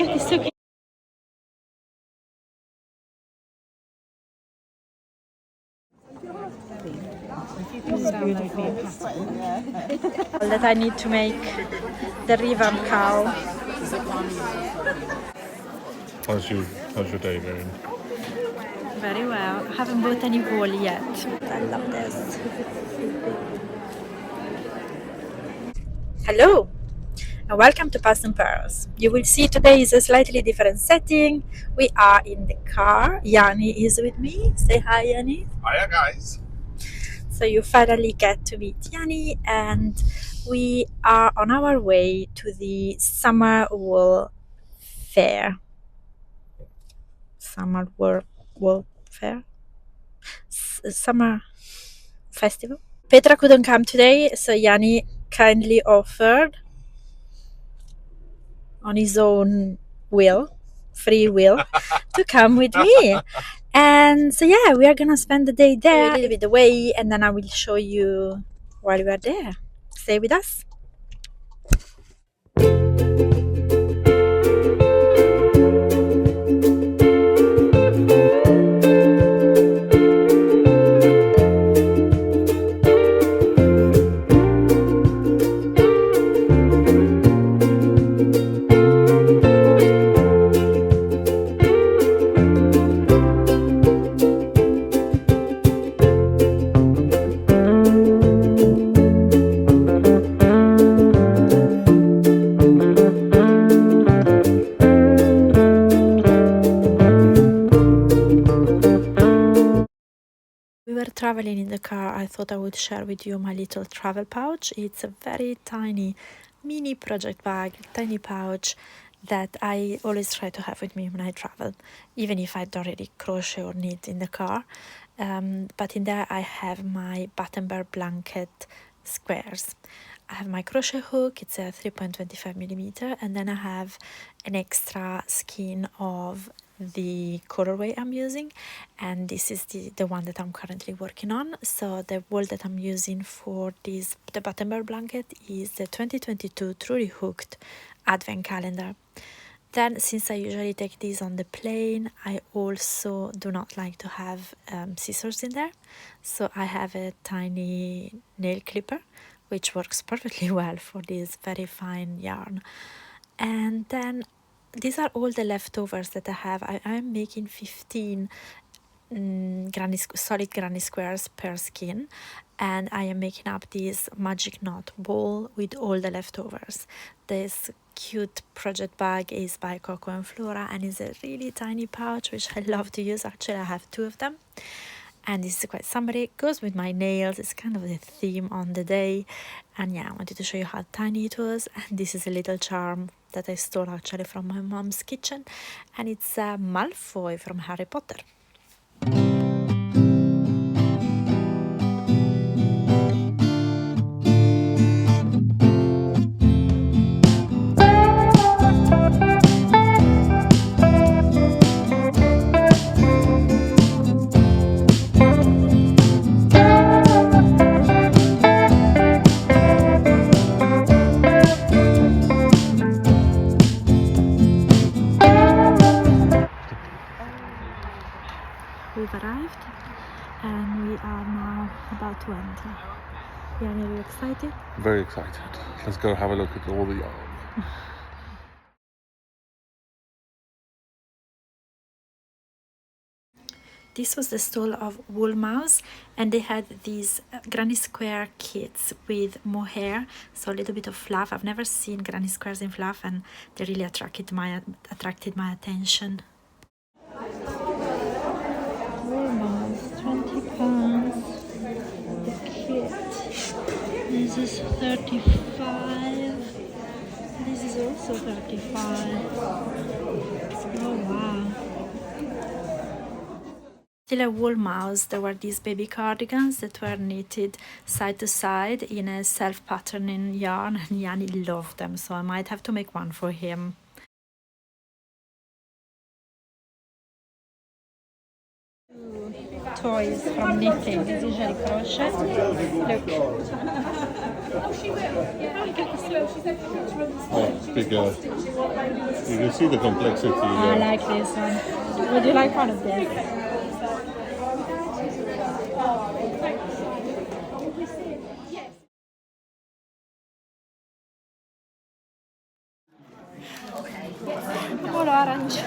at this, okay. That I need to make the revamp cow. How's your day going? Very well. I haven't bought any wool yet. I love this. Hello and welcome to Purls. You will see today is a slightly different setting. We are in the car. Yarny is with me. Say hi, Yarny. Hiya, guys. So you finally get to meet Yarny, and we are on our way to the summer wool fair. Summer wool fair? Summer festival. Petra couldn't come today, so Yarny kindly offered on his own free will, to come with me. And so yeah, we are gonna spend the day there, a little bit away, and then I will show you while we are there. Stay with us. We were traveling in the car. I thought I would share with you my little travel pouch. It's a very tiny mini project bag, tiny pouch that I always try to have with me when I travel, even if I don't really crochet or knit in the car. But in there I have my button-bar blanket squares. I have my crochet hook, it's a 3.25 millimeter, and then I have an extra skein of the colorway I'm using, and this is the one that I'm currently working on. So the wool that I'm using for the button-bar blanket is the 2022 Truly Hooked Advent Calendar. Then, since I usually take these on the plane, I also do not like to have scissors in there, so I have a tiny nail clipper which works perfectly well for this very fine yarn. And then these are all the leftovers that I have. I'm making 15 solid granny squares per skein, and I am making up this magic knot ball with all the leftovers. This cute project bag is by Coco and Flora and is a really tiny pouch which I love to use. Actually, I have 2 of them, and this is quite summery. It goes with my nails. It's kind of the theme on the day. And yeah, I wanted to show you how tiny it was. And this is a little charm that I stole actually from my mom's kitchen, and it's Malfoy from Harry Potter. We've arrived and we are now about to enter. Yeah, are you excited? Very excited. Let's go have a look at all the yarn. This was the stall of Wool Mouse, and they had these granny square kits with mohair, so a little bit of fluff. I've never seen granny squares in fluff, and they really attracted my attention. Wool Mouse, £20. The kit. This is 35. This is also 35. Oh wow. Still a Wool Mouse, there were these baby cardigans that were knitted side to side in a self-patterning yarn, and Yarny loved them, so I might have to make one for him. toys from knitting is usually crochet. Look. Oh, it's bigger. You can see the complexity. I like this one. Would you like one of these? Volo orange.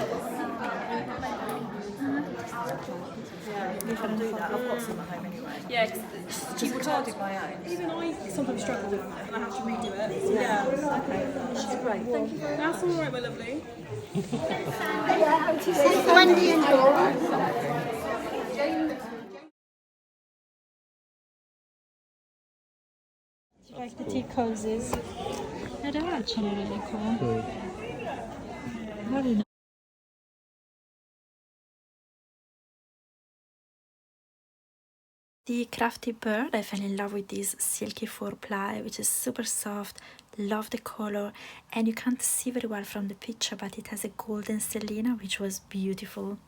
I've got some at home anyway. Yeah, because people charging my own. Even I sometimes struggle with it and I have to redo it. Yeah. Okay. She's great. Thank you very much. That's all right, my lovely. Wendy and Dora. Do you like the tea cozies? Yeah, they're actually really cool. Very nice. The crafty bird, I fell in love with this silky 4-ply, which is super soft. Love the color, and you can't see very well from the picture, but it has a golden stellina, which was beautiful.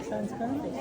Sounds perfect.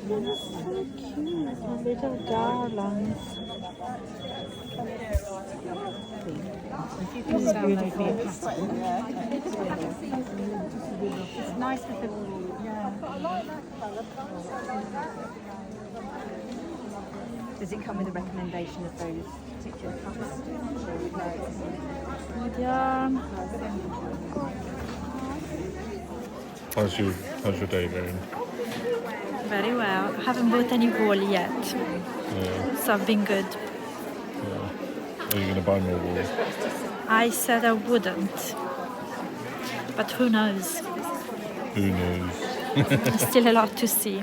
That's so cute, little garlands. This is beautiful pattern. It's nice with the Does it come with a recommendation of those particular colours? Yarn. How's your day going? Very well. I haven't bought any wool yet, Yeah. so I've been good. Are you going to buy more wool? I said I wouldn't, but who knows? Who knows? There's still a lot to see.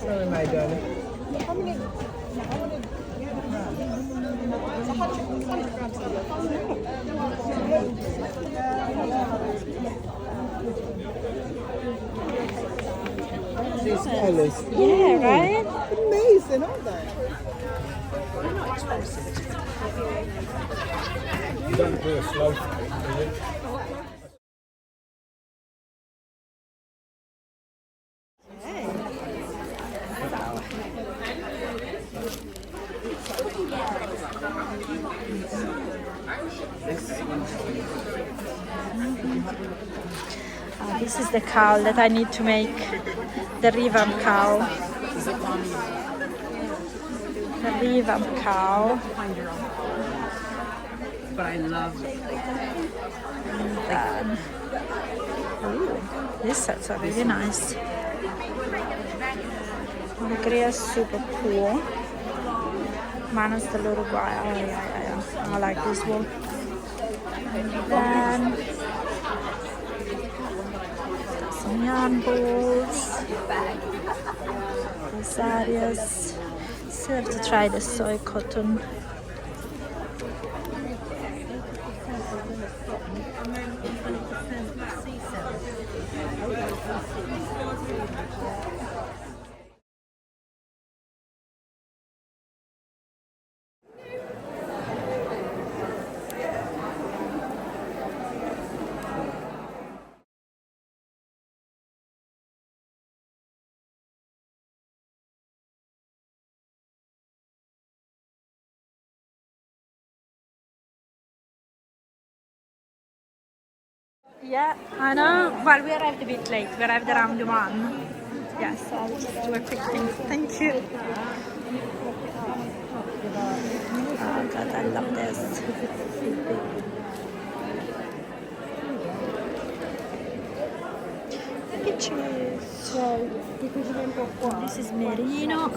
Sorry, my darling. These colours. Yeah, right? Amazing, aren't they? You don't do a slow do you? This is the cowl that I need to make, the ribbon cowl. Is it one the revamp cow. But I love it. Ooh, these sets are really nice. Alegria is super cool. Minus the little guy. Oh yeah. I like this one. And then some yarn balls. Rosarias. Still have to try the soy cotton. Yeah, I know. Well, we arrived a bit late. We arrived around 1. Yes, I'll just do a quick thing. Thank you. Oh God, I love this. Pictures. So, this is merino.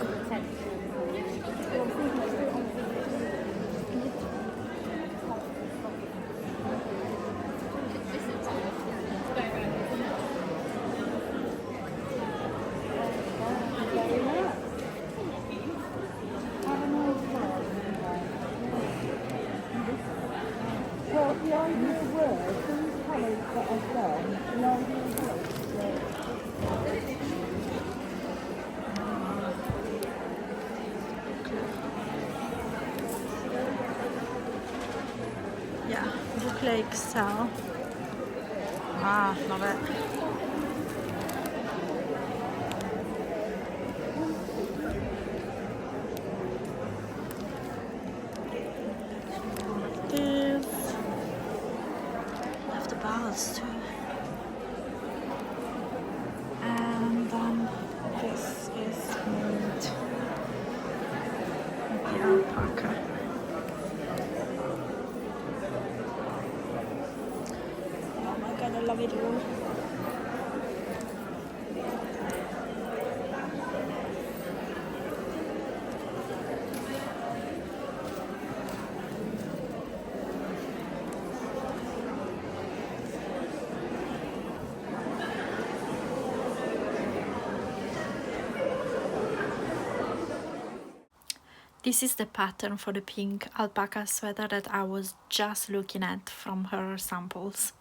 Yeah, look like so. Ah, love it. This. Love the balls too. And this is made with the alpaca. Oh my God, I love it all. This is the pattern for the pink alpaca sweater that I was just looking at from her samples.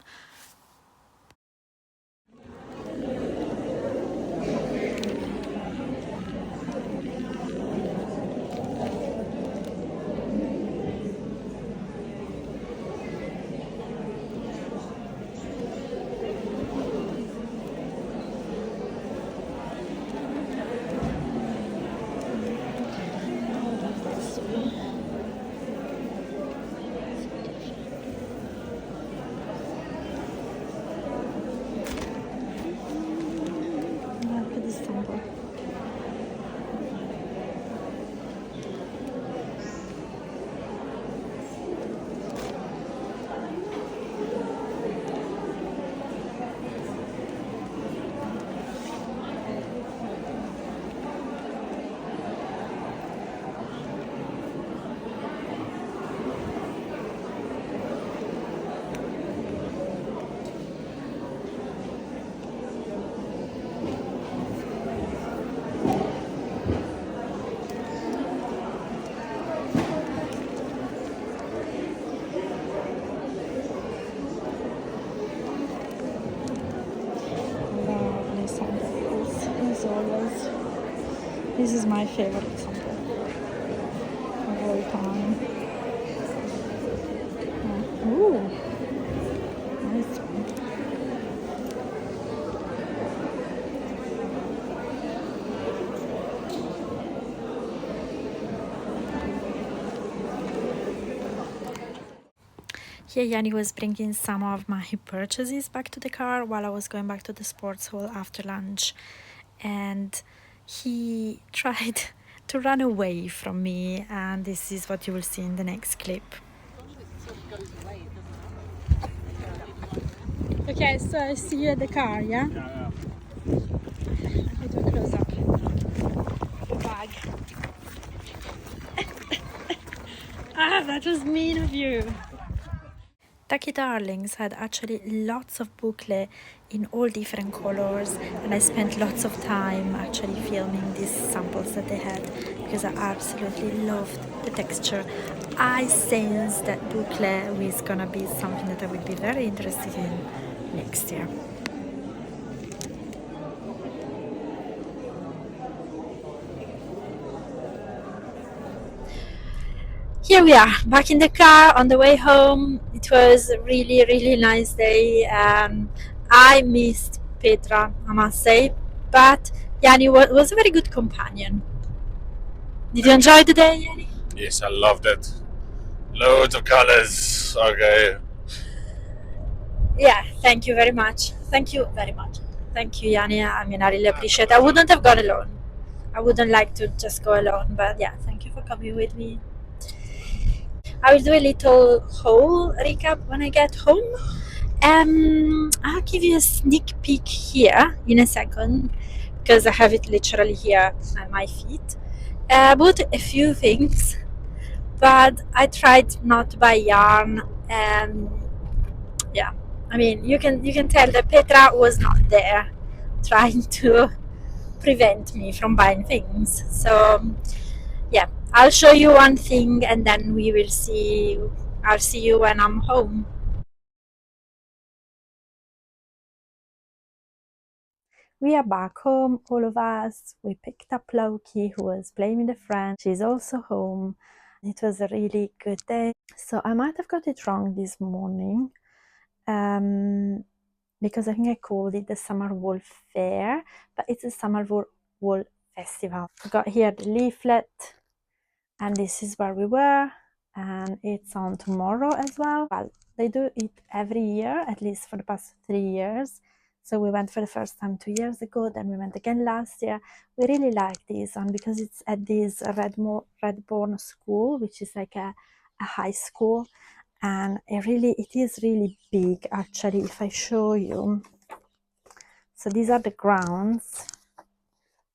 Look at this sample. Lovely samples, as always. This is my favorite sample of all time. Ooh, nice one. Here Yanni was bringing some of my purchases back to the car while I was going back to the sports hall after lunch, and he tried to run away from me, and this is what you will see in the next clip. Okay, so I see you at the car, yeah? Yeah. Let me do a close up. The bag. Ah, that was mean of you. Ducky Darlings had actually lots of boucle in all different colors, and I spent lots of time actually filming these samples that they had because I absolutely loved the texture. I sense that boucle is gonna be something that I would be very interested in next year. Here we are, back in the car on the way home. It was a really nice day. I missed Petra, I must say, but Yanni was a very good companion. Did you enjoy the day, Yanni? Yes, I loved it. Loads of colors. Okay. Yeah, thank you very much. Thank you very much. Thank you, Yanni. I mean, I really appreciate it. I wouldn't have gone alone. I wouldn't like to just go alone, but yeah, thank you for coming with me. I will do a little haul recap when I get home. I'll give you a sneak peek here in a second because I have it literally here at my feet. I bought a few things, but I tried not to buy yarn. Yeah, I mean you can tell that Petra was not there, trying to prevent me from buying things. So yeah, I'll show you one thing and then we will see. I'll see you when I'm home. We are back home, all of us. We picked up Loki, who was playing with a friend. She's also home. It was a really good day. So I might have got it wrong this morning because I think I called it the Summer Wool Fair, but it's a Summer Wool Festival. I got here the leaflet, and this is where we were, and it's on tomorrow as well. Well, they do it every year, at least for the past 3 years. So we went for the first time 2 years ago, then we went again last year. We really like this one because it's at this Redbourne school, which is like a high school, and it is really big actually. If I show you, so these are the grounds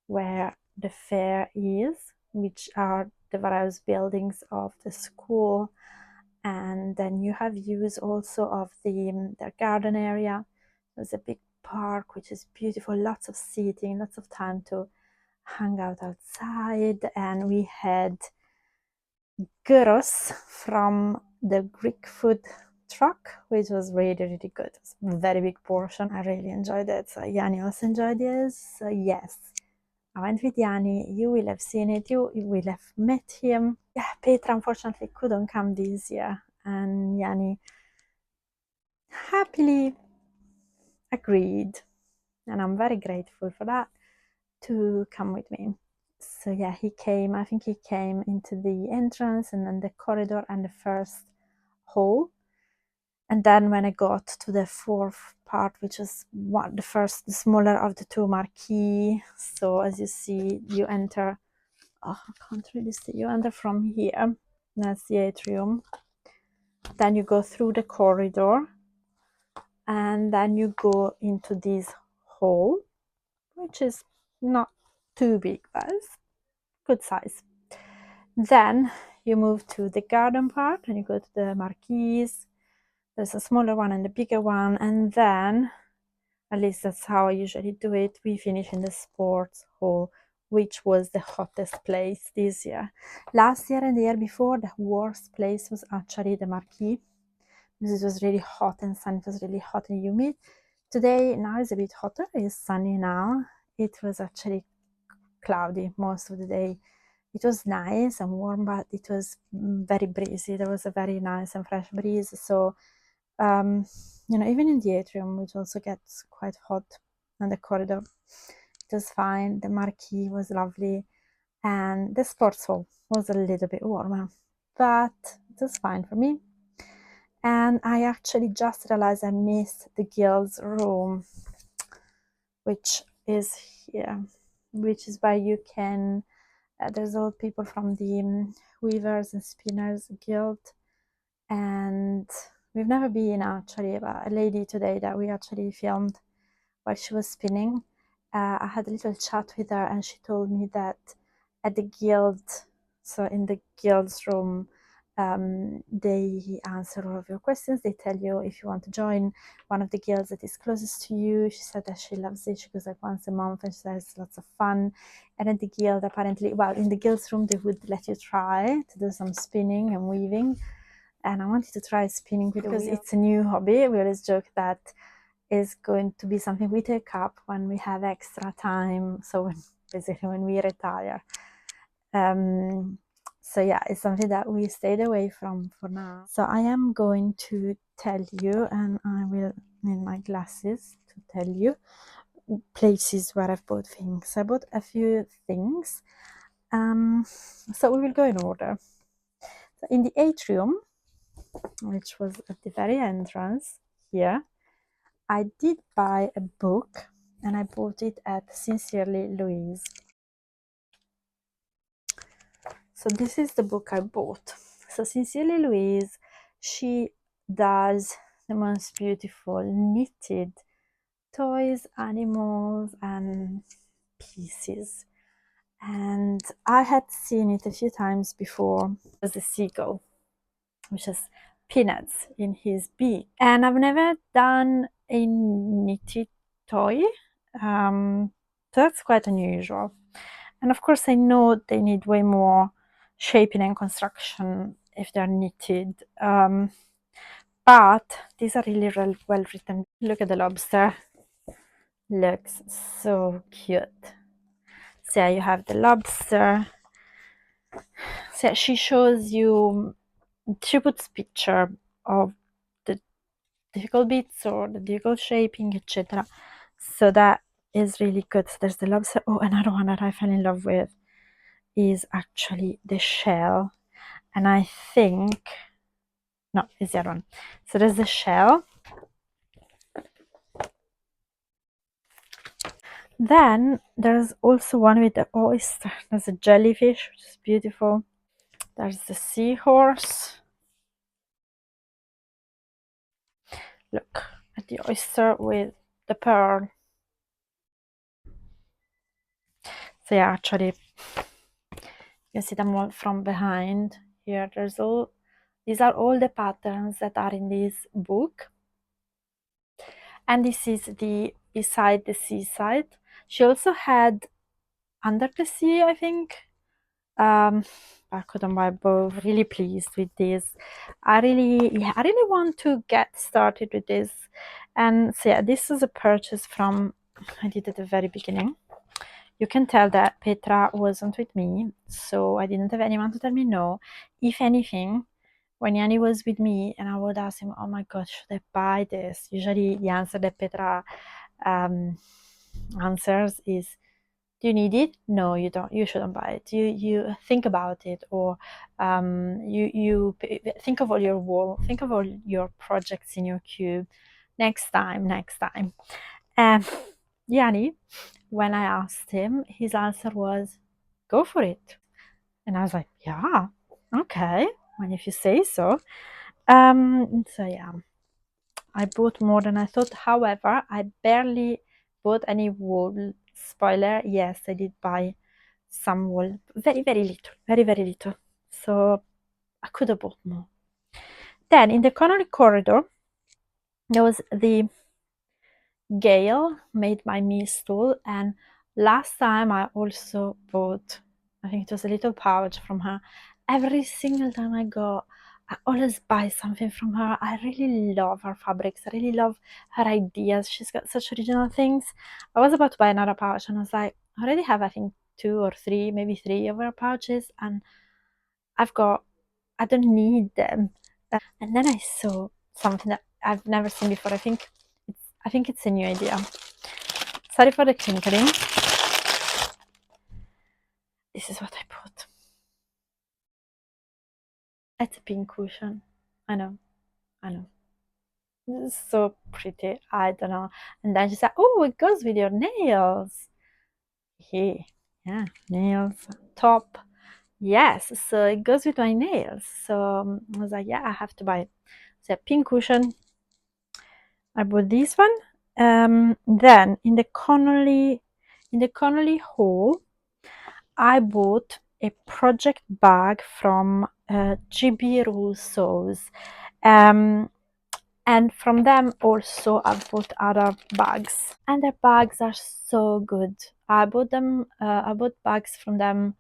where the fair is, which are the various buildings of the school, and then you have views also of their garden area. There's a big park which is beautiful, lots of seating, lots of time to hang out outside, and we had gyros from the Greek food truck, which was really good. It was a very big portion. I really enjoyed it. So Yanni also enjoyed this. So yes, I went with Yanni. You will have seen it. You will have met him. Yeah, Petra unfortunately couldn't come this year, and Yanni happily agreed, and I'm very grateful for that, to come with me. So yeah, he came. I think he came into the entrance and then the corridor and the first hall. And then when I got to the fourth part, which is the smaller of the two marquee. So as you see, you enter. Oh, I can't really see. You enter from here. That's the atrium. Then you go through the corridor, and then you go into this hall, which is not too big, but it's good size. Then you move to the garden part, and you go to the marquees. There's a smaller one and a bigger one, and then, at least that's how I usually do it, we finish in the sports hall, which was the hottest place this year. Last year and the year before, the worst place was actually the marquee, because it was really hot and sunny. It was really hot and humid. Today, now it's a bit hotter. It's sunny now. It was actually cloudy most of the day. It was nice and warm, but it was very breezy. There was a very nice and fresh breeze. So, even in the atrium, which also gets quite hot, and the corridor, it was fine. The marquee was lovely, and the sports hall was a little bit warmer, but it was fine for me. And I actually just realized I missed the girls' room, which is here, which is where you can There's all people from the Weavers and Spinners Guild, and we've never been actually, but a lady today that we actually filmed while she was spinning, I had a little chat with her, and she told me that at the guild, so in the guild's room, they answer all of your questions. They tell you if you want to join one of the guilds that is closest to you. She said that she loves it. She goes like once a month, and she says lots of fun. And at the guild, apparently, well, in the guild's room, they would let you try to do some spinning and weaving. And I wanted to try spinning because it's a new hobby. We always joke that is going to be something we take up when we have extra time, so basically when we retire. So yeah, it's something that we stayed away from for now. So I am going to tell you, and I will need my glasses to tell you places where I've bought things. I bought a few things, so we will go in order. So in the atrium, which was at the very entrance here, I did buy a book, and I bought it at Sincerely Louise. So this is the book I bought. So Sincerely Louise, she does the most beautiful knitted toys, animals, and pieces. And I had seen it a few times before. It was a seagull, which has peanuts in his beak. And I've never done a knitted toy, so that's quite unusual. And of course, I know they need way more shaping and construction if they're knitted, but these are really well written. Look at the lobster, looks so cute. So yeah, you have the lobster. So she shows you, she puts picture of the difficult bits or the difficult shaping, etc. So that is really good. So there's the lobster. Oh, another one that I fell in love with is actually the shell, and I think no, it's the other one. So there's the shell. Then there's also one with the oyster. There's a jellyfish, which is beautiful. There's the seahorse. Look at the oyster with the pearl. So yeah, actually, you can see them all from behind. Here, there's all. These are all the patterns that are in this book. And this is the Beside the Seaside. She also had Under the Sea, I think. I couldn't buy both. Really pleased with this. I really want to get started with this. And so yeah, this is a purchase from, I did at the very beginning. You can tell that Petra wasn't with me, so I didn't have anyone to tell me no. If anything, when Yanni was with me and I would ask him, oh my god, should I buy this? Usually the answer that Petra answers is, do you need it? No, you don't. You shouldn't buy it. You think about it, or you think of all your think of all your projects in your cube. Next time. And Yanni, when I asked him, his answer was, "Go for it." And I was like, "Yeah, okay. Well, if you say so." So yeah, I bought more than I thought. However, I barely bought any wool. Spoiler, yes, I did buy some wool. Very, very little. Very, very little. So I could have bought more. Then in the corridor, there was the Gale made by me stool. And last time I also bought, I think it was a little pouch from her. Every single time I go, I always buy something from her. I really love her fabrics. I really love her ideas. She's got such original things. I was about to buy another pouch, and I was like, I already have, I think, 2 or 3, maybe 3 of her pouches, and I don't need them. And then I saw something that I've never seen before. I think it's a new idea. Sorry for the crinkling. This is what I bought. It's a pink cushion. I know. This is so pretty. I don't know. And then she said, oh, it goes with your nails. Hey, Yeah, nails, top. Yes, so it goes with my nails. So I was like, yeah, I have to buy it. So a pink cushion. I bought this one. Then in the Connolly haul, I bought a project bag from GB Rousseau's. And from them also I've bought other bags, and their bags are so good. I bought bags from them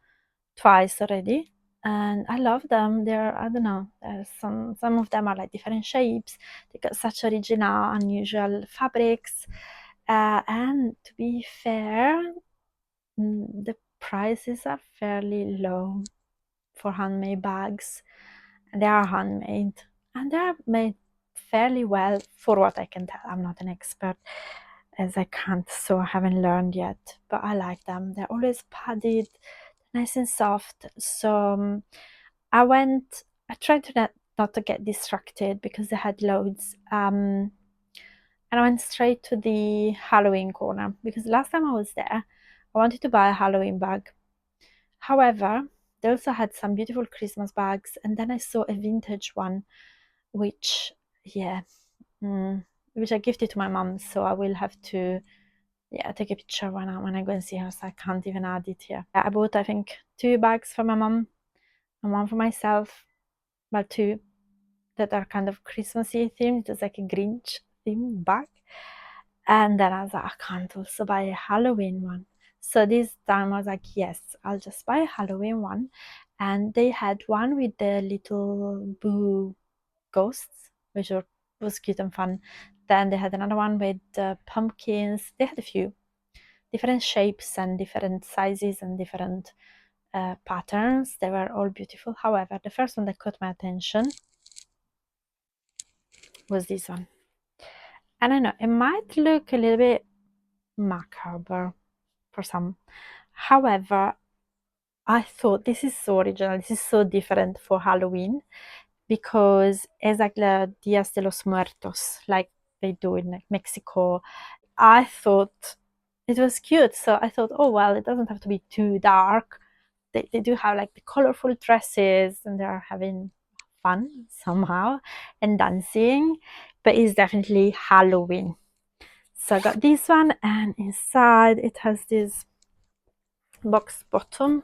twice already, and I love them. They're, I don't know, there's some of them are like different shapes. They got such original, unusual fabrics, and to be fair, the prices are fairly low for handmade bags. They are handmade, and they are made fairly well for what I can tell. I'm not an expert, as I can't, so I haven't learned yet, but I like them. They're always padded, nice and soft. So I tried to not to get distracted because they had loads, and I went straight to the Halloween corner because last time I was there I wanted to buy a Halloween bag. However, they also had some beautiful Christmas bags, and then I saw a vintage one, which, yeah, which I gifted to my mom. So I will have to, yeah, take a picture when I go and see her. So I can't even add it here. I bought, I think, 2 bags for my mom and 1 for myself. Well, 2 that are kind of Christmassy themed. It's like a Grinch themed bag. And then I was like, I can't also buy a Halloween one. So this time I was like, yes, I'll just buy a Halloween one. And they had one with the little boo ghosts, which was cute and fun. Then they had another one with pumpkins. They had a few different shapes and different sizes and different patterns. They were all beautiful. However, the first one that caught my attention was this one. And I know it might look a little bit macabre for some. However, I thought this is so original, this is so different for Halloween because it's like the Dias de los Muertos, like they do in like Mexico. I thought it was cute, so I thought, oh well, it doesn't have to be too dark. They do have like the colorful dresses and they're having fun somehow and dancing, but it's definitely Halloween. So I got this one, and inside it has this box bottom.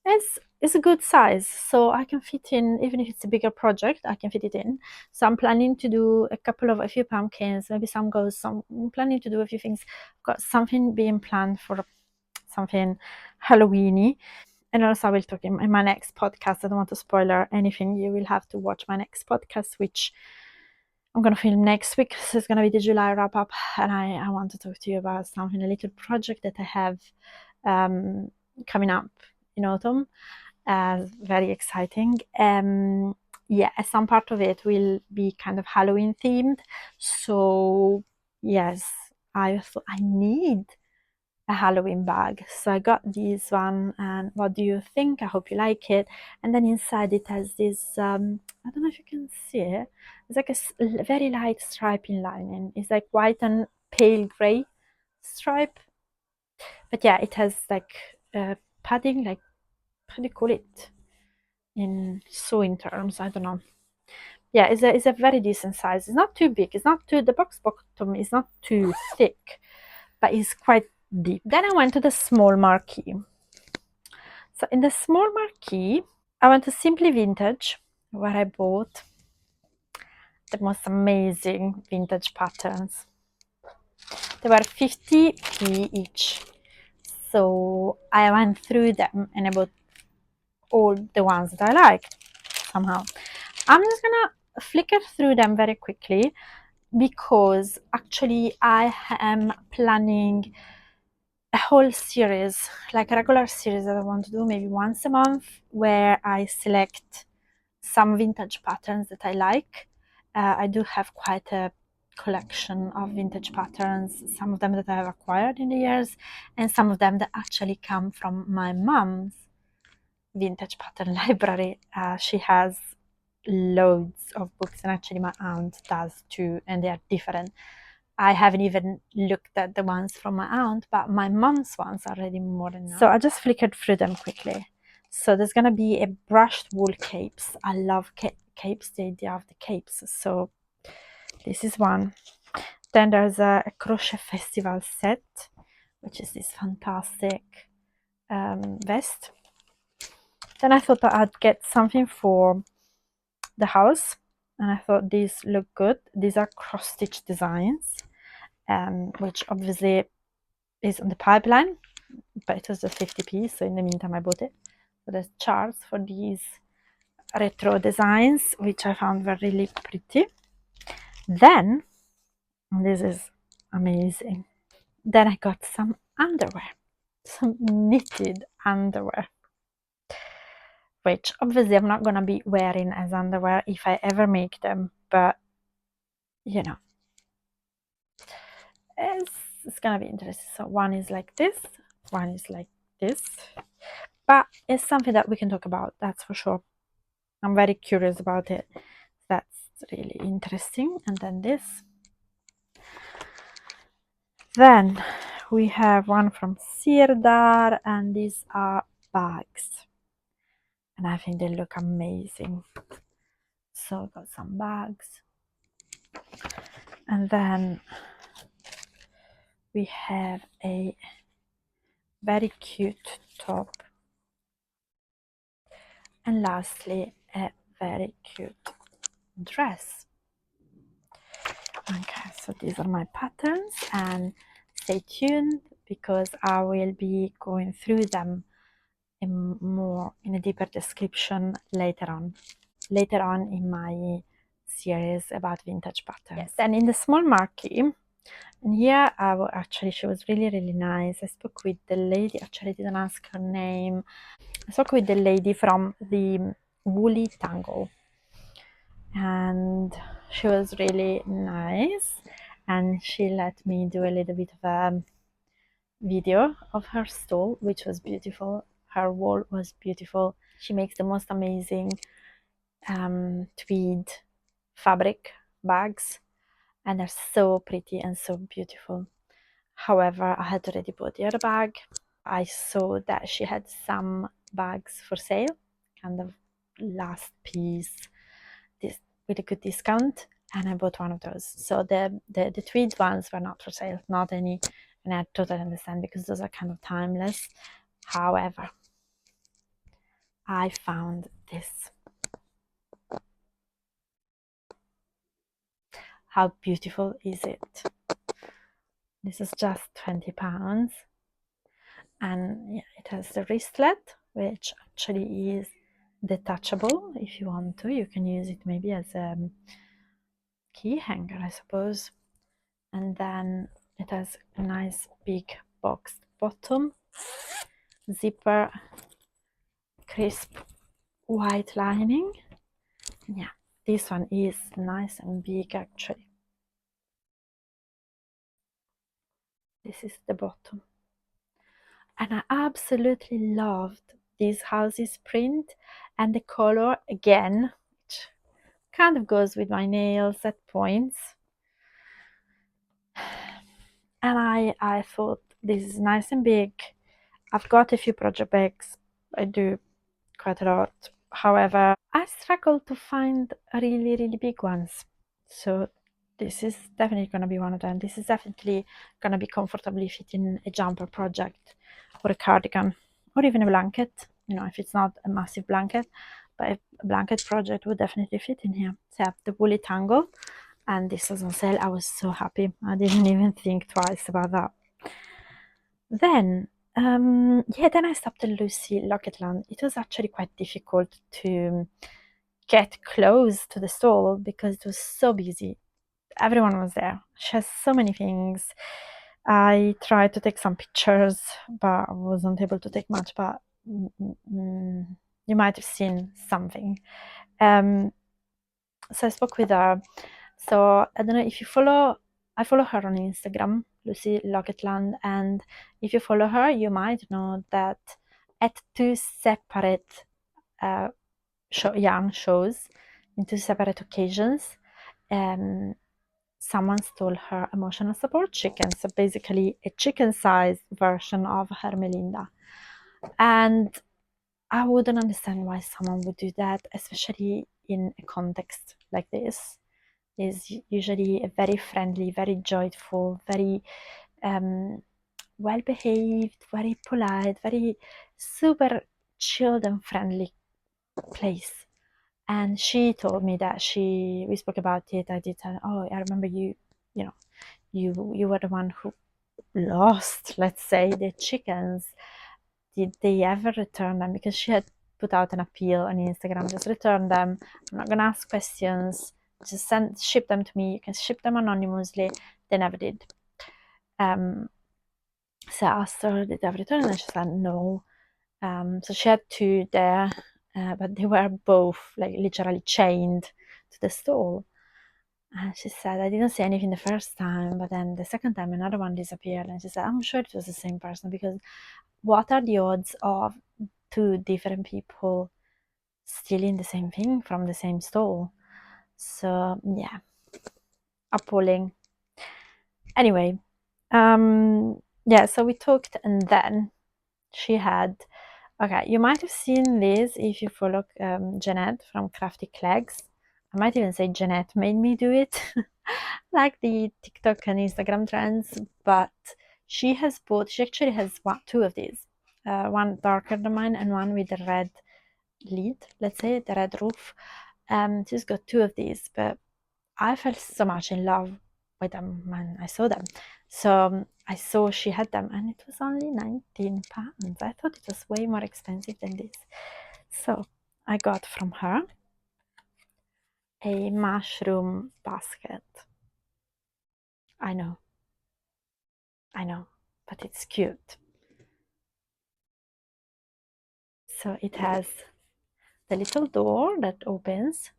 It's a good size, so I can fit in, even if it's a bigger project, I can fit it in. So I'm planning to do a few pumpkins, maybe some ghosts. I'm planning to do a few things. I've got something being planned for something Halloweeny. And also I will talk in my next podcast. I don't want to spoiler anything. You will have to watch my next podcast, which I'm going to film next week. So it's going to be the July wrap up, and I want to talk to you about something, a little project that I have coming up in autumn. Very exciting. Yeah, some part of it will be kind of Halloween themed. So yes, I thought I need a Halloween bag. So I got this one, and what do you think? I hope you like it. And then inside it has this, I don't know if you can see it. It's like a very light striping lining. It's like white and pale gray stripe. But yeah, it has like padding, like, how do you call it in sewing terms? I don't know. Yeah, it's a very decent size. It's not too big. It's not too, the box bottom is not too thick, but it's quite deep. Then I went to the small marquee. So in the small marquee, I went to Simply Vintage, where I bought the most amazing vintage patterns. They were 50p each. So I went through them and I bought all the ones that I liked somehow. I'm just gonna flicker through them very quickly because actually I am planning a whole series, like a regular series that I want to do maybe once a month, where I select some vintage patterns that I like. I do have quite a collection of vintage patterns, some of them that I have acquired in the years, and some of them that actually come from my mom's vintage pattern library. She has loads of books, and actually my aunt does too, and they are different. I haven't even looked at the ones from my aunt, but my mom's ones are already more than enough. So I just flickered through them quickly. So there's gonna be a brushed wool capes. I love capes, the idea of the capes. So this is one. Then there's a crochet festival set, which is this fantastic vest. Then I thought that I'd get something for the house, and I thought these look good. These are cross-stitch designs, which obviously is on the pipeline, but it was a 50p, so in the meantime I bought it. So there's charts for these retro designs, which I found were really pretty. Then, this is amazing, then I got some underwear, some knitted underwear, which obviously I'm not gonna be wearing as underwear if I ever make them, but you know, it's gonna be interesting. So one is like this, one is like this, but it's something that we can talk about, that's for sure. I'm very curious about it. That's really interesting. And then this. Then we have one from Sirdar, and these are bags. And I think they look amazing. So got some bags. And then we have a very cute top. And lastly, a very cute dress. Okay, so these are my patterns, and stay tuned because I will be going through them in a deeper description later on in my series about vintage patterns. Yes. And in the small marquee, and here actually she was really nice. I spoke with the lady, actually I didn't ask her name. I spoke with the lady from the Woolly Tangle, and she was really nice, and she let me do a little bit of a video of her stall, which was beautiful. Her wall was beautiful. She makes the most amazing tweed fabric bags, and they're so pretty and so beautiful. However, I had already bought the other bag. I saw that she had some bags for sale, kind of last piece, this with a good discount, and I bought one of those. So the tweed ones were not for sale, not any, and I totally understand because those are kind of timeless. However, I found this. How beautiful is it? This is just £20, and yeah, it has the wristlet, which actually is detachable. If you want to, you can use it maybe as a key hanger, I suppose. And then it has a nice big boxed bottom, zipper, crisp white lining. Yeah, this one is nice and big actually. This is the bottom, and I absolutely loved this house's print and the color again, which kind of goes with my nails at points. And I thought this is nice and big. I've got a few project bags. I do quite a lot. However, I struggle to find really big ones. So this is definitely going to be one of them. This is definitely going to be comfortably fitting a jumper project or a cardigan or even a blanket. You know, if it's not a massive blanket, but a blanket project would definitely fit in here. So I have the Woolly Tangle, and this was on sale. I was so happy. I didn't even think twice about that. Then then I stopped at Lucy Locketland. It was actually quite difficult to get close to the stall because it was so busy. Everyone was there. She has so many things. I tried to take some pictures, but I wasn't able to take much, but you might have seen something. So I spoke with her. So I don't know if you follow, I follow her on Instagram, Lucy Locketland, and if you follow her, you might know that at two separate yarn shows, in two separate occasions, someone stole her emotional support chicken. So basically a chicken-sized version of her Melinda. And I wouldn't understand why someone would do that, especially in a context like this. Is usually a very friendly, very joyful, very well behaved, very polite, very super chilled and friendly place. And she told me that we spoke about it. I did tell, oh, I remember you were the one who lost, let's say, the chickens. Did they ever return them? Because she had put out an appeal on Instagram, just return them. I'm not gonna ask questions. Just ship them to me. You can ship them anonymously. They never did. So I asked her, did they ever return? And she said no. So she had two there, but they were both like literally chained to the stall. And she said, I didn't see anything the first time, but then the second time another one disappeared. And she said, I'm sure it was the same person, because what are the odds of two different people stealing the same thing from the same stall? So yeah, appalling. Anyway, yeah, so we talked, and then she had, okay, you might have seen this if you follow Jeanette from Crafty Clegs. I might even say Jeanette made me do it, like the TikTok and Instagram trends, but she actually has two of these, one darker than mine and one with the red lid, let's say, the red roof. She's got two of these, but I fell so much in love with them when I saw them. So I saw she had them, and it was only £19. I thought it was way more expensive than this. So I got from her a mushroom basket. I know, but it's cute. So it has the little door that opens,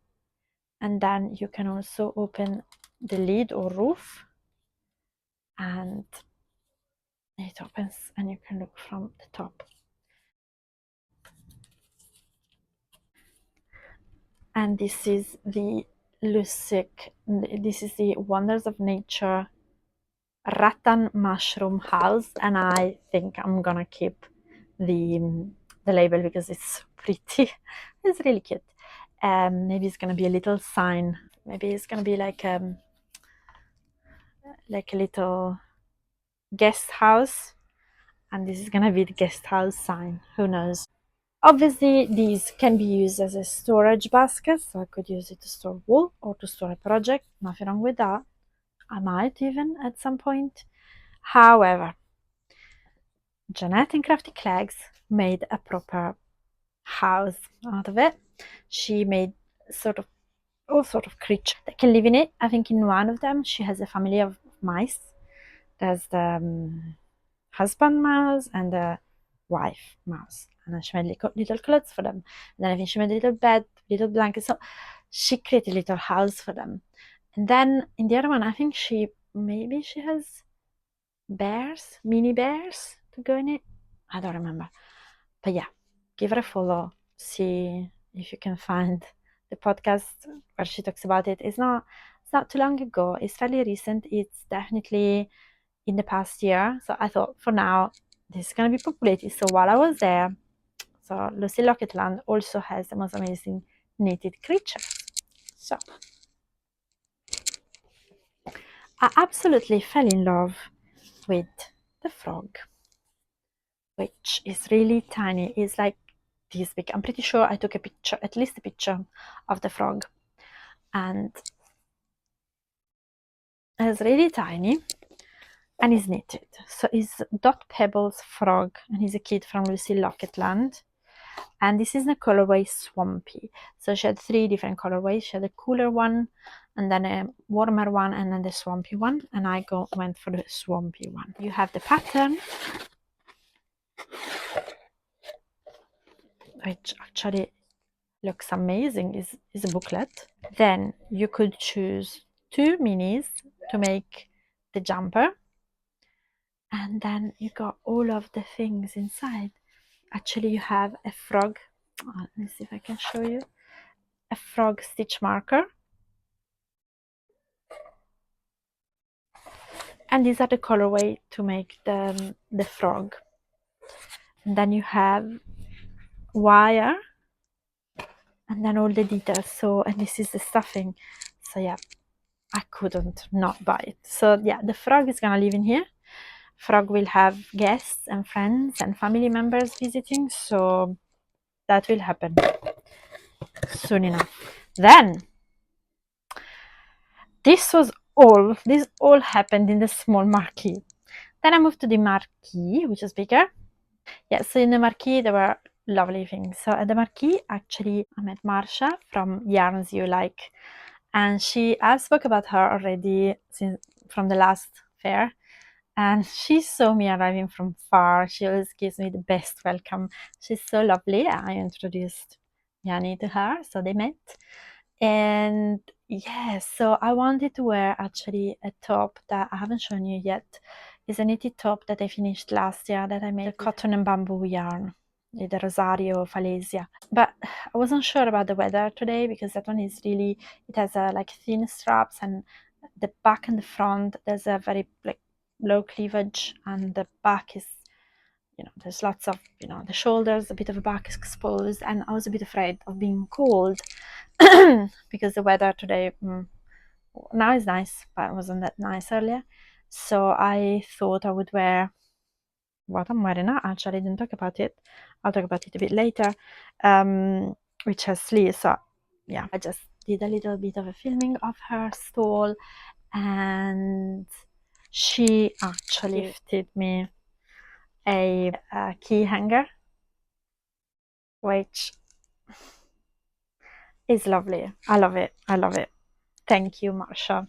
and then you can also open the lid or roof, and it opens and you can look from the top. And this is the this is the Wonders of Nature rattan mushroom house, and I think I'm gonna keep the label because it's so pretty. It's really cute. Maybe it's gonna be a little sign. Maybe it's gonna be like a little guest house, and this is gonna be the guest house sign. Who knows? Obviously, these can be used as a storage basket, so I could use it to store wool or to store a project. Nothing wrong with that. I might even at some point. However, Jeanette in Crafty Clegs made a proper house out of it. She made all sort of creatures that can live in it. I think in one of them she has a family of mice. There's the husband mouse and the wife mouse, and then she made little clothes for them. And then I think she made a little bed, little blankets. So she created a little house for them. And then in the other one, I think maybe she has bears, mini bears to go in it. I don't remember. But yeah, give her a follow. See if you can find the podcast where she talks about it. It's not too long ago. It's fairly recent. It's definitely in the past year. So I thought for now this is gonna be populated. So while I was there, so Lucy Locketland also has the most amazing knitted creatures. So I absolutely fell in love with the frog, which is really tiny. It's like this big. I'm pretty sure I took a picture, at least a picture of the frog, and it's really tiny and is knitted. So it's Dot Pebbles frog, and he's a kid from Lucy Locketland. And this is the colorway Swampy. So she had 3 different colorways. She had a cooler one, and then a warmer one, and then the Swampy one. And I went for the Swampy one. You have the pattern, which actually looks amazing. Is a booklet. Then you could choose 2 minis to make the jumper, and then you got all of the things inside. Actually, you have a frog. Let me see if I can show you. A frog stitch marker. And these are the colorway to make the frog. And then you have wire, and then all the details. So, and this is the stuffing. So yeah, I couldn't not buy it. So yeah, the frog is gonna live in here. Frog will have guests and friends and family members visiting, so that will happen soon enough. Then this all happened in the small marquee. Then I moved to the marquee, which is bigger. Yeah, so in the marquee there were lovely things. So at the marquee, actually, I met Marsha from Yarns You Like, and I spoke about her already from the last fair, and she saw me arriving from far. She always gives me the best welcome. She's so lovely. I introduced Yani to her, so they met. And yeah, so I wanted to wear actually a top that I haven't shown you yet. It's a knitted top that I finished last year that I made with cotton and bamboo yarn, the Rosario Falesia. But I wasn't sure about the weather today because that one is really, it has like thin straps, and the back and the front there's a very like low cleavage, and the back is, you know, there's lots of, you know, the shoulders, a bit of the back is exposed, and I was a bit afraid of being cold because the weather today now is nice, but it wasn't that nice earlier. So I thought I would wear what I'm wearing now. Actually, I didn't talk about it. I'll talk about it a bit later, which has sleeves. So yeah, I just did a little bit of a filming of her stall, and she actually gifted me a key hanger, which is lovely. I love it. I love it. Thank you, Marsha.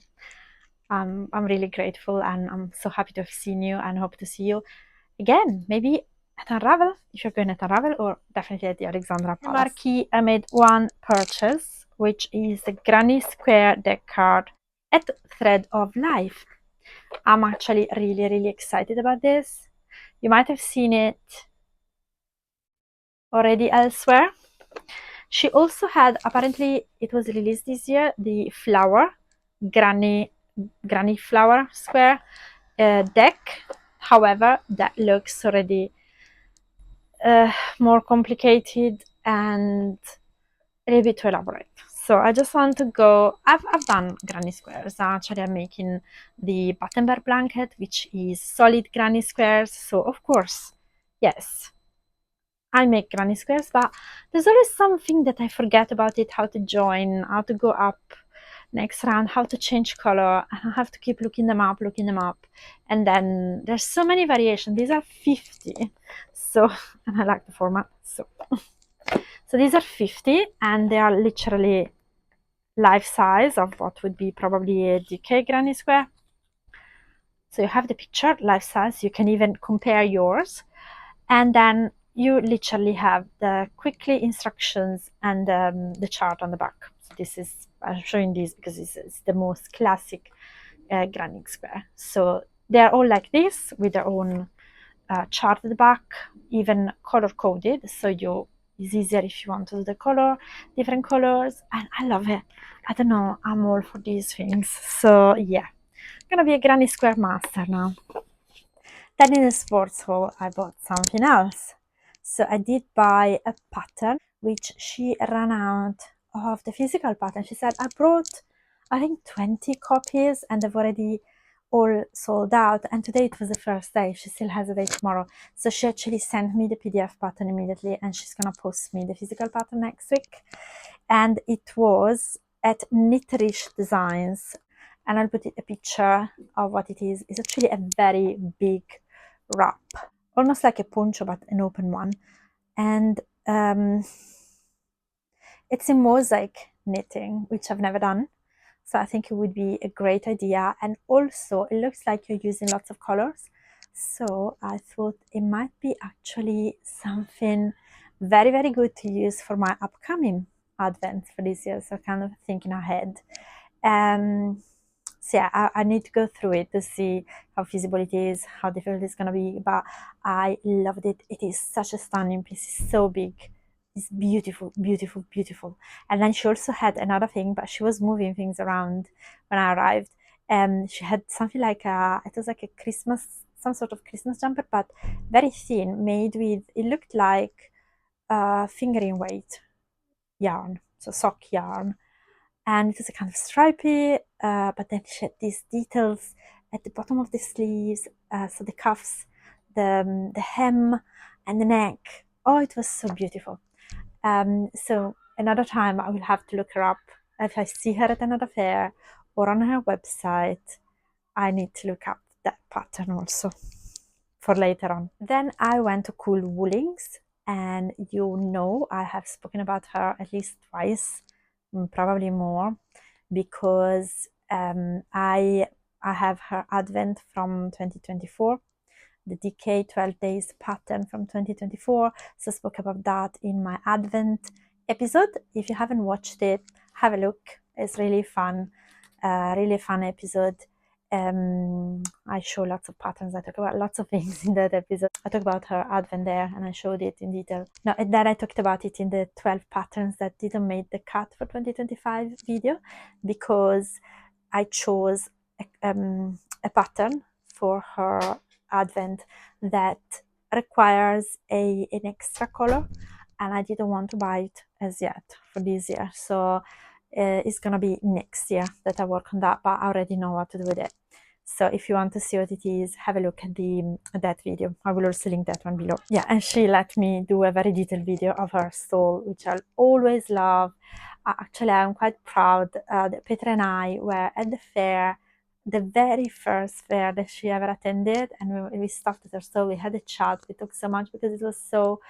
I'm really grateful, and I'm so happy to have seen you, and hope to see you again, maybe at Unravel, if you're going at Unravel, or definitely at the Alexandra Palace. Marquee, I made one purchase, which is the Granny Square deck card at Thread of Life. I'm actually really excited about this. You might have seen it already elsewhere. She also had, apparently it was released this year, the flower Granny flower square deck. However, that looks already more complicated and a little bit too elaborate. So I just want to go, I've done granny squares. Actually, I'm making the Battenberg blanket, which is solid granny squares. So of course, yes, I make granny squares, but there's always something that I forget about it, how to join, how to go up next round, how to change color, and I have to keep looking them up, and then there's so many variations. These are 50, so, and I like the format, so these are 50, and they are literally life size of what would be probably a DK granny square. So you have the picture, life size. You can even compare yours, and then you literally have the quickly instructions and the chart on the back. So this is, I'm showing this because it's the most classic granny square. So they're all like this with their own chart at the back, even color coded. So it's easier if you want to do the color, different colors, and I love it. I don't know, I'm all for these things. So yeah, I'm gonna be a granny square master now. Then in the sports hall, I bought something else. So I did buy a pattern, which she ran out of the physical pattern. She said, I brought, I think, 20 copies, and they've already all sold out. And today it was the first day. She still has a day tomorrow. So she actually sent me the PDF pattern immediately, and she's going to post me the physical pattern next week. And it was at Knitterish Designs. And I'll put a picture of what it is. It's actually a very big wrap, almost like a poncho, but an open one. And it's in mosaic knitting, which I've never done. So I think it would be a great idea. And also it looks like you're using lots of colors. So I thought it might be actually something very good to use for my upcoming advent for this year. So kind of thinking ahead. So yeah, I need to go through it to see how feasible it is, how difficult it's going to be, but I loved it. It is such a stunning piece. It's so big. It's beautiful. And then she also had another thing, but she was moving things around when I arrived. She had something like it was like a Christmas, some sort of Christmas jumper, but very thin, made with, it looked like fingering weight yarn, so sock yarn, and it was a kind of stripy, but then she had these details at the bottom of the sleeves, so the cuffs, the hem, and the neck. Oh, it was so beautiful. So another time I will have to look her up. If I see her at another fair or on her website, I need to look up that pattern also for later on. Then I went to Cool Woolings, and you know I have spoken about her at least twice, probably more, because I have her Advent from 2024, the DK 12 days pattern from 2024. So I spoke about that in my Advent episode. If you haven't watched it, have a look. It's really fun episode. I show lots of patterns. I talk about lots of things in that episode. I talk about her Advent there, and I showed it in detail. No, and then I talked about it in the 12 patterns that didn't make the cut for 2025 video, because I chose a pattern for her Advent that requires an extra color, and I didn't want to buy it as yet for this year. So it's gonna be next year that I work on that, but I already know what to do with it. So if you want to see what it is, have a look at that video. I will also link that one below. Yeah, and she let me do a very detailed video of her stall, which I'll always love. Actually, I'm quite proud that Petra and I were at the fair, the very first fair that she ever attended, and we stopped at her stall. We had a chat. We talked so much because it was so.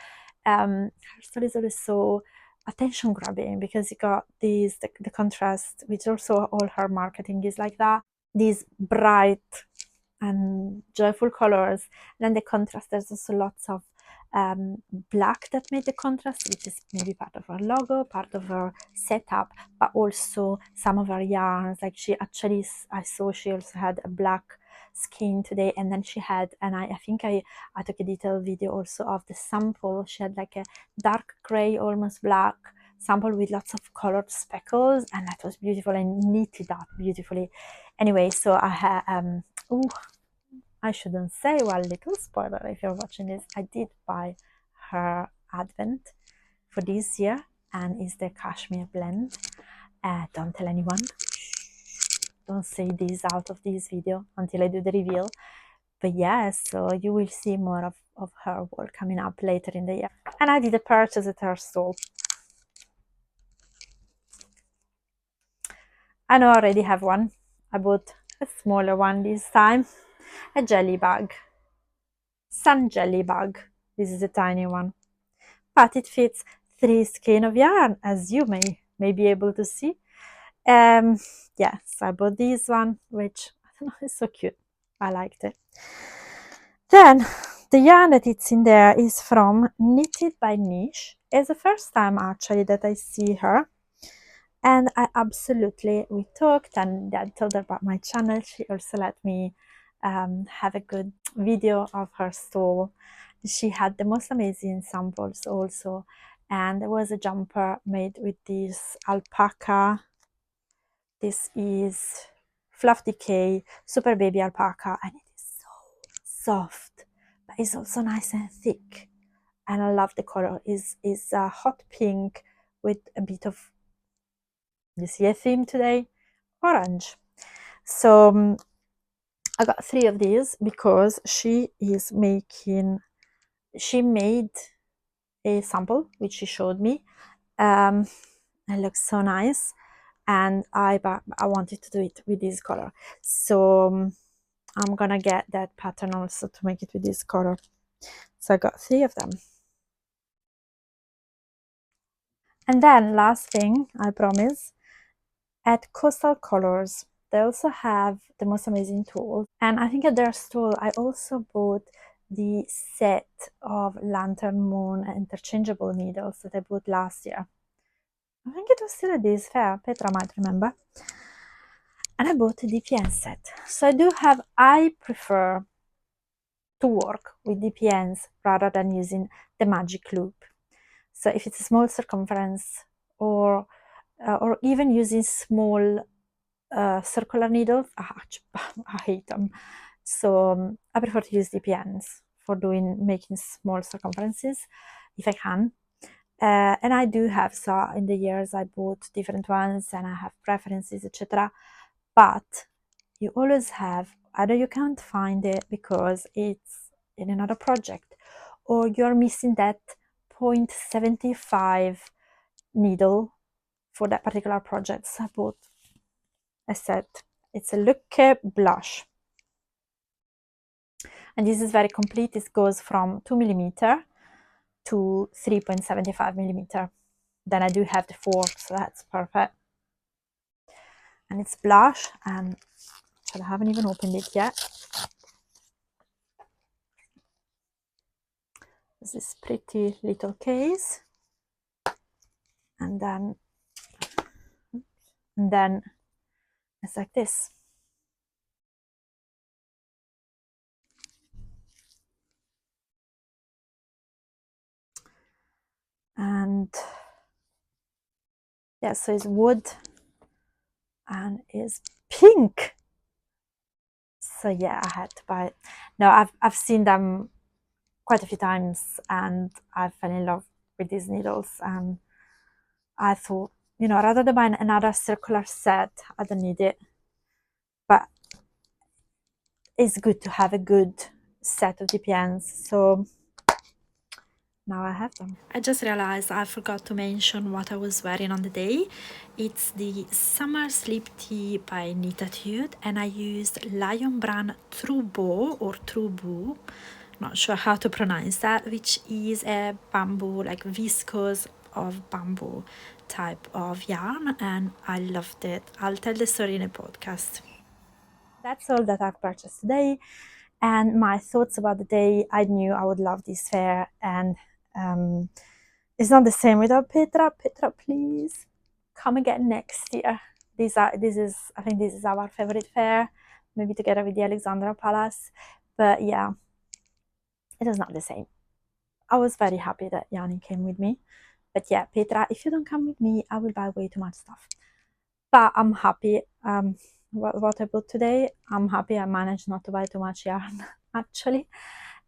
Her stall is always so attention grabbing, because you got these the contrast, which also all her marketing is like that. These bright and joyful colors, and then the contrast, there's also lots of black that made the contrast, which is maybe part of her logo, part of her setup, but also some of her yarns. Like she actually, I saw she also had a black skein today, and then she had, and I think I took a detailed video also of the sample. She had like a dark gray, almost black sample with lots of colored speckles, and that was beautiful and knitted up beautifully. Anyway, so I had I shouldn't say, well, little spoiler if you're watching this, I did buy her Advent for this year, and it's the cashmere blend. Don't tell anyone. Don't say this out of this video until I do the reveal. But yeah, so you will see more of her work coming up later in the year. And I did a purchase at her stall. I know I already have one. I bought a smaller one this time, a jelly bag. Sun jelly bag. This is a tiny one, but it fits 3 skein of yarn, as you may be able to see. Yes, I bought this one, which I don't know, is so cute. I liked it. Then the yarn that it's in there is from Knitted by Niche. It's the first time actually that I see her, and we talked, and I told her about my channel. She also let me have a good video of her stall. She had the most amazing samples also, and there was a jumper made with this alpaca. This is Fluff Decay Super Baby Alpaca, and it is so soft, but it's also nice and thick, and I love the color. Is a hot pink with a bit of, you see a theme today, orange. So I got 3 of these because she made a sample which she showed me. It looks so nice, and I wanted to do it with this color, so I'm gonna get that pattern also to make it with this color. So I got 3 of them. And then last thing, I promise, at Coastal Colors, they also have the most amazing tools, and I think at their store I also bought the set of Lantern Moon interchangeable needles that I bought last year. I think it was still at this fair, Petra might remember. And I bought a DPN set. So I prefer to work with DPNs rather than using the magic loop. So if it's a small circumference, or even using small circular needles. I hate them. So I prefer to use DPNs for making small circumferences if I can. And I do have, so in the years I bought different ones and I have preferences, etc. But you always have, either you can't find it because it's in another project, or you're missing that 0.75 needle for that particular project. So I bought a set. It's a Look blush. And this is very complete. This goes from 2mm to 3.75mm. Then I do have the fork, so that's perfect. And it's blush, and I haven't even opened it yet. This pretty little case, and then it's like this. And yeah, so it's wood and it's pink. So yeah, I had to buy it. No, I've seen them quite a few times and I fell in love with these needles, and I thought, you know, rather than buying another circular set, I don't need it, but it's good to have a good set of DPNs. So now I have them. I just realized I forgot to mention what I was wearing on the day. It's the Summer Sleep Tee by Knititude, and I used Lion Brand Troubo or Troubu, not sure how to pronounce that, which is a bamboo, like viscose of bamboo type of yarn, and I loved it. I'll tell the story in a podcast. That's all that I've purchased today, and my thoughts about the day. I knew I would love this fair, and it's not the same without Petra. Petra, please come again next year. I think this is our favorite fair, maybe together with the Alexandra Palace. But yeah, it was not the same. I was very happy that Yarny came with me. But yeah, Petra, if you don't come with me, I will buy way too much stuff. But I'm happy. What I bought today, I'm happy I managed not to buy too much yarn, actually.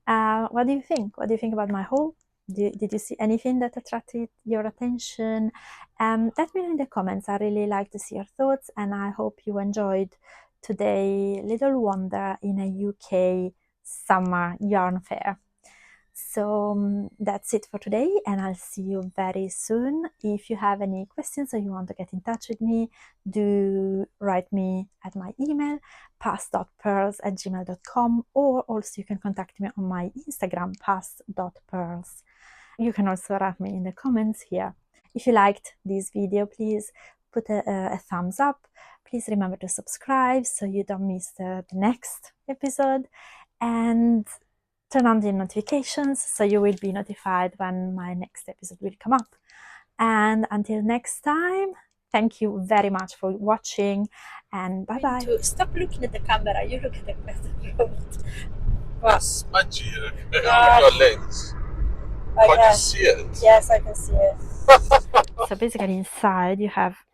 What do you think? What do you think about my haul? Did you see anything that attracted your attention? Let me know in the comments. I really like to see your thoughts, and I hope you enjoyed today's little wander in a UK summer yarn fair. So that's it for today, and I'll see you very soon. If you have any questions or you want to get in touch with me, do write me at my email, pass.purls@gmail.com, or also you can contact me on my Instagram, pass.purls. You can also write me in the comments here. If you liked this video, please put a thumbs up. Please remember to subscribe so you don't miss the next episode, and turn on the notifications so you will be notified when my next episode will come up. And until next time, thank you very much for watching, and bye bye. Stop looking at the camera, you look at the road. That's smudgy. Look at your lens. Can't you see it? Yes, I can see it. So basically inside you have